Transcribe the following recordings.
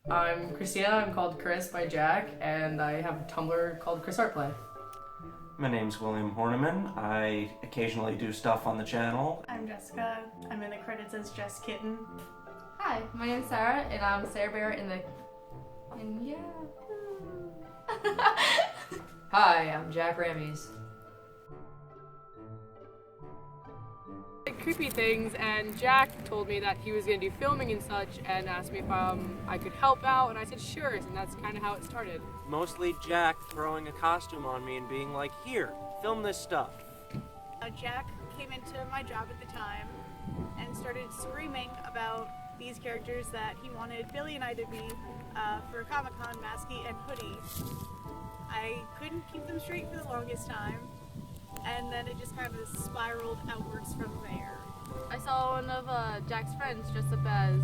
I'm Christina, I'm called Chris by Jack, and I have a Tumblr called Chris Art Play. My name's William Horniman. I occasionally do stuff on the channel. I'm Jessica. I'm in the credits as Jess Kitten. Hi, my name's Sarah, and I'm Sarbear in the... And yeah. Hi, I'm Jack Rammies. Creepy things, and Jack told me that he was going to do filming and such and asked me if I could help out, and I said sure, and that's kind of how it started. Mostly Jack throwing a costume on me and being like, here, film this stuff. Jack came into my job at the time and started screaming about these characters that he wanted Billy and I to be for Comic-Con, Masky and Hoodie. I couldn't keep them straight for the longest time, and then it just kind of spiraled outwards from there. I saw one of Jack's friends dressed up as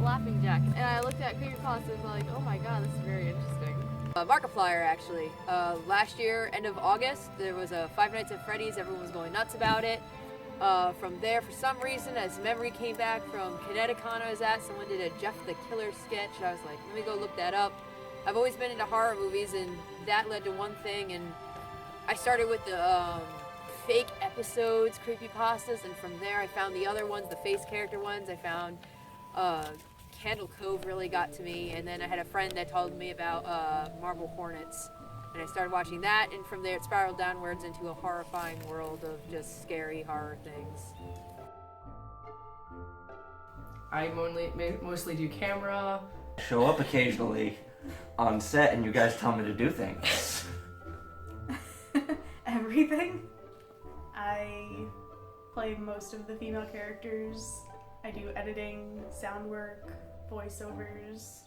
Laughing Jack, and I looked at creepypastas and was like, oh my god, this is very interesting. Markiplier, actually. Last year, end of August, there was a Five Nights at Freddy's. Everyone was going nuts about it. From there, for some reason, as memory came back from Kineticon I was at, someone did a Jeff the Killer sketch. I was like, let me go look that up. I've always been into horror movies, and that led to one thing, and I started with the fake episodes, creepypastas, and from there I found the other ones, the face character ones. I found Candle Cove really got to me, and then I had a friend that told me about Marble Hornets, and I started watching that, and from there it spiraled downwards into a horrifying world of just scary horror things. I mostly do camera. Show up occasionally on set and you guys tell me to do things. Everything. I play most of the female characters. I do editing, sound work, voiceovers,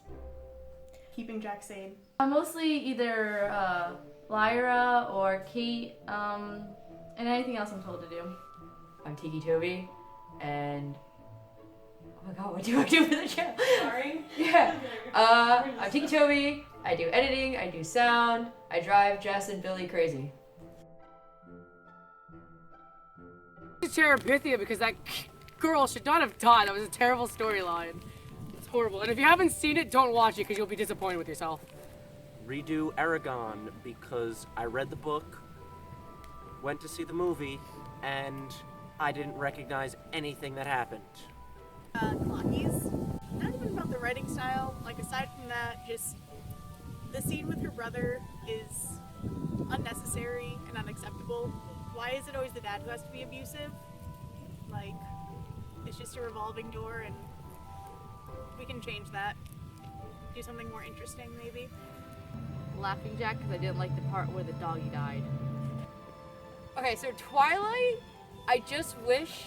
keeping Jack sane. I'm mostly either Lyra or Kate, and anything else I'm told to do. I'm Ticci Toby, and oh my god, what do I do for the channel? Sorry. Yeah. I'm Ticci Toby. I do editing, I do sound, I drive Jess and Billy crazy. Terabithia, because that girl should not have died. That was a terrible storyline. It's horrible. And if you haven't seen it, don't watch it because you'll be disappointed with yourself. Redo Aragon because I read the book, went to see the movie, and I didn't recognize anything that happened. Clockies. Not even about the writing style. Like, aside from that, just the scene with her brother is unnecessary and unacceptable. Why is it always the dad who has to be abusive? Like, it's just a revolving door, and we can change that. Do something more interesting, maybe. Laughing Jack, because I didn't like the part where the doggy died. Okay, so Twilight, I just wish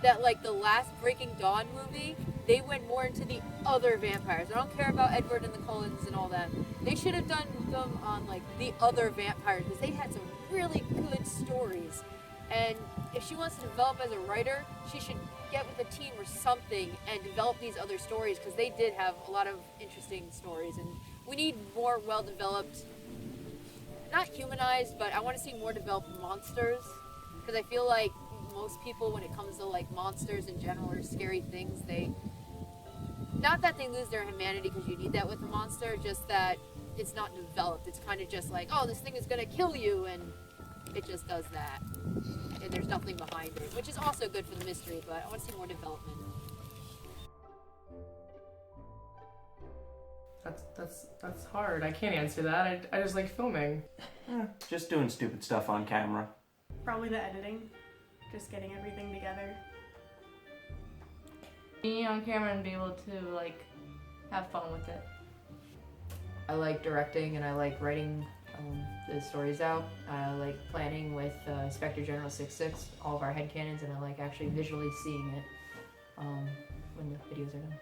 that, like, the last Breaking Dawn movie, they went more into the other vampires. I don't care about Edward and the Cullens and all that. They should have done them on, like, the other vampires, because they had some really good stories. And if she wants to develop as a writer, she should get with a team or something and develop these other stories, because they did have a lot of interesting stories. And we need more well-developed, not humanized, but I want to see more developed monsters, because I feel like most people, when it comes to like monsters in general or scary things, not that they lose their humanity because you need that with a monster, just that it's not developed. It's kind of just like, oh, this thing is gonna kill you, and it just does that, and there's nothing behind it, which is also good for the mystery, but I want to see more development. That's hard. I can't answer that. I just like filming. Just doing stupid stuff on camera. Probably the editing. Just getting everything together. Being on camera and be able to, like, have fun with it. I like directing and I like writing the stories out. I like planning with Inspector General 66, all of our headcanons, and I like actually visually seeing it when the videos are done.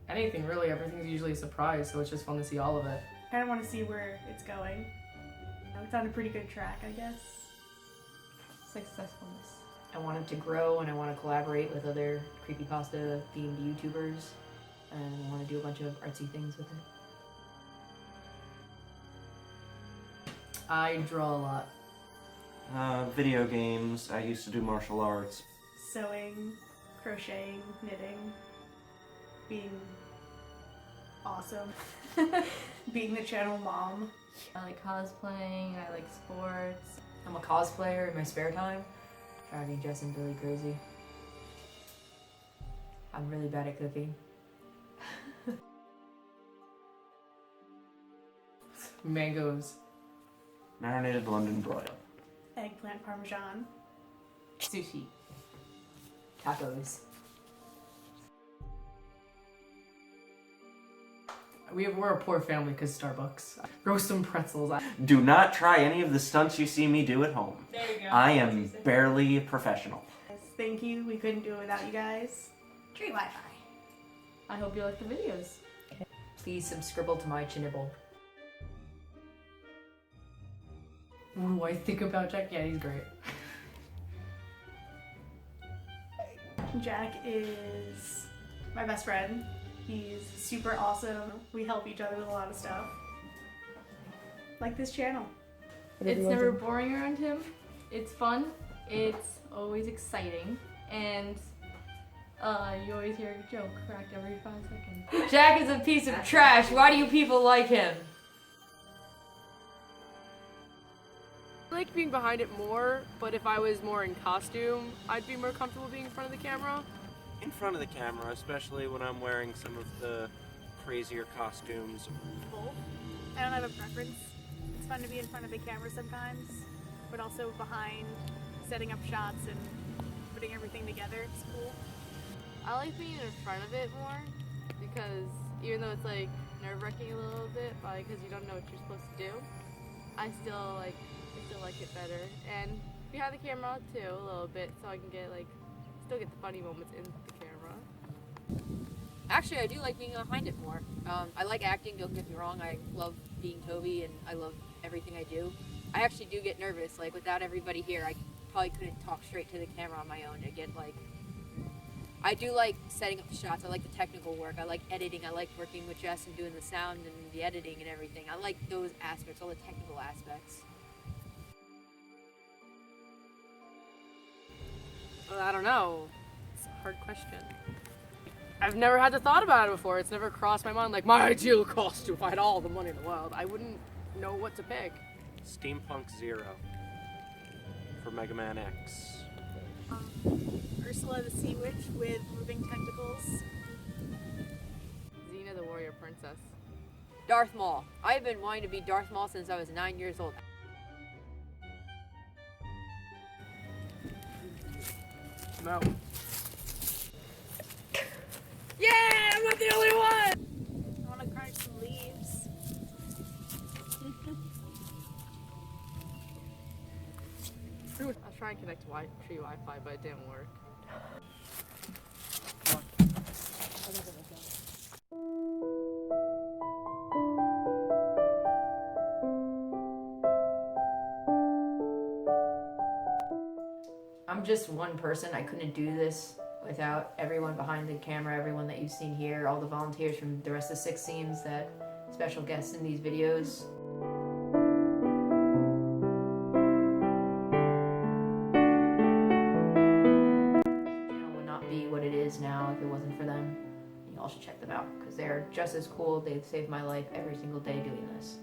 Anything really, everything's usually a surprise, so it's just fun to see all of it. I kind of want to see where it's going. It's on a pretty good track, I guess. Successfulness. I want it to grow, and I want to collaborate with other creepypasta themed YouTubers, and I want to do a bunch of artsy things with it. I draw a lot. Video games. I used to do martial arts. Sewing, crocheting, knitting, being awesome, being the channel mom. I like cosplaying, I like sports. I'm a cosplayer in my spare time. Driving Jess and Billy crazy. I'm really bad at cooking. Mangoes. Marinated London broil. Eggplant parmesan. Sushi. Tacos. We're a poor family because Starbucks. Roast some pretzels. Do not try any of the stunts you see me do at home. There you go. I am barely a professional. Thank you. We couldn't do it without you guys. Tree Wi-Fi. I hope you like the videos. Please subscribe to my channel. Ooh, I think about Jack. Yeah, he's great. Jack is my best friend. He's super awesome. We help each other with a lot of stuff. Like this channel. It's never boring around him. It's fun. It's always exciting. And you always hear a joke cracked every 5 seconds. Jack is a piece of trash. Why do you people like him? I like being behind it more, but if I was more in costume, I'd be more comfortable being in front of the camera. In front of the camera, especially when I'm wearing some of the crazier costumes. Both. I don't have a preference. It's fun to be in front of the camera sometimes, but also behind, setting up shots and putting everything together. It's cool. I like being in front of it more because even though it's like nerve-wracking a little bit, because you don't know what you're supposed to do, I still like it better. And behind the camera too, a little bit, so I can still get the funny moments in the camera. Actually, I do like being behind it more. I like acting, don't get me wrong. I love being Toby and I love everything I do. I actually do get nervous. Like, without everybody here, I probably couldn't talk straight to the camera on my own. I do like setting up the shots. I like the technical work. I like editing. I like working with Jess and doing the sound and the editing and everything. I like those aspects, all the technical aspects. Well, I don't know. It's a hard question. I've never had the thought about it before. It's never crossed my mind. Like, my ideal costume, if I had all the money in the world, I wouldn't know what to pick. Steampunk Zero for Mega Man X. Ursula the Sea Witch with moving tentacles. Xena the Warrior Princess. Darth Maul. I've been wanting to be Darth Maul since I was 9 years old. No. Yeah, I'm not the only one! I want to crunch some leaves. I was trying to connect to tree Wi-Fi, but it didn't work. I'm just one person. I couldn't do this without everyone behind the camera, everyone that you've seen here, all the volunteers from the rest of the 6 teams, that special guests in these videos. The channel would not be what it is now if it wasn't for them. You all should check them out because they're just as cool. They've saved my life every single day doing this.